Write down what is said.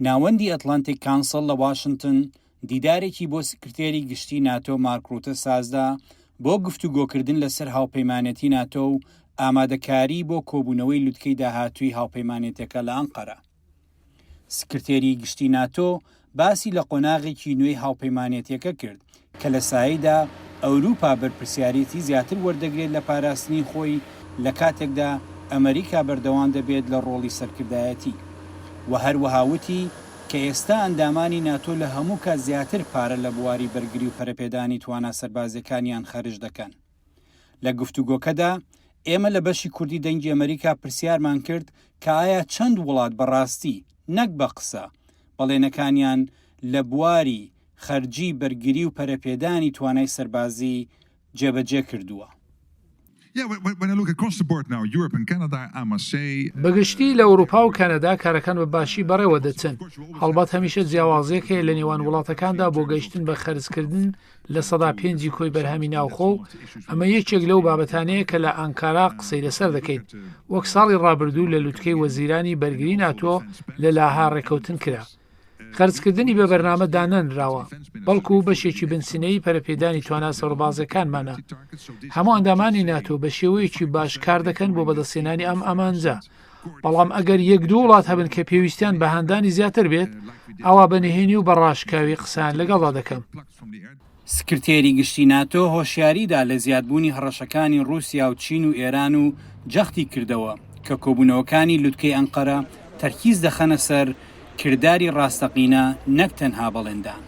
ناوەندی ئەتلانتیک کانسڵ لە واشنگتن دیدارێکی بۆ سکرتێری گشتی ناتۆ مارک ڕوتە سازدا بۆ گفتوگۆکردن لەسەر هاوپەیمانەتی ناتۆ و ئامادەکاری بۆ کۆبوونەوەی لوتکەی داهاتووی هاوپەیمانێتەکە لە ئەنقەرە. سکرتێری گشتی ناتۆ باسی لە قۆناغێکی نوێی هاوپەیمانێتیەکە کرد کە لە سایەدا ئەوروپا بەرپرسیارەتی زیاتر وەردەگرێت لە پاراستنی خۆی لە کاتێکدا ئەمریکا بەردەوام دەبێت لە ڕۆڵی سەرکردایەتی و هەروەها وتی کە ئێستا ئەندامانی ناتۆ لە هەموو کات زیاتر پارە لە بواری بەرگری و پەرەپێدانی توانە سەربازەکانیان خەرج دەکەن. لە گفتوگۆکەدا ئێمە لە بەشی کوردی دەنگی ئەمریکا پرسیارمان کرد کە ئایا چەند وڵات بەڕاستی نەک بە قسە بەڵێنەکانیان لە بواری خەرجی بەرگری و پەرەپێدانی توانای سەربازی جێبەجێ کردووە. بەگشتی لە ئەوروپا و کەنەدا کارەکان بە باشی بەڕێوە دەچن. هەڵبەت هەمیشە جیاوازێک هەیە لە نێوان وڵاتەکاندا بۆ گەیشتن بە خەرجکردن لە سەدا 5 کۆی بەرهەمی ناوخۆ و ئەمە یەکێک لەو بابەتانەیە کە لە ئەنکارا قسەی لەسەر دەکەین. وەک ساڵی ڕابردوو لە لوتکەی وەزیرانی بەرگری ناتۆ لە لاها ڕێکەوتن کرا. خەرجکردنی بە بەرنامە دانەنراوە بەڵکو و بەشێکی بنسینەی پەرەپێدانی توانە سەربازەکانمانە. هەموو ئەندامانی ناتۆ بە شێوەیەکی باش کار دەکەن بۆ بەدەستێنانی ئەم ئەمانجە. بەڵام ئەگەر 1-2 وڵات هەبن کە پێویستیان بە هەندانی زیاتر بێت ئەوا بەنهێنی و بەڕاشکاوی قسان لەگەڵا دەکەم. سکرتێری گشتی ناتۆ هۆشیاریدا لە زیادبوونی هەڕەشەکانی رووسیا و چین و ئێران و جەختی کردەوە کە کۆبوونەوەکانی لوتکەی ئەنقەرە تەرکیز دەخەنە سەر کردداری ڕاستەقینە نەک تەنها بەڵێندان.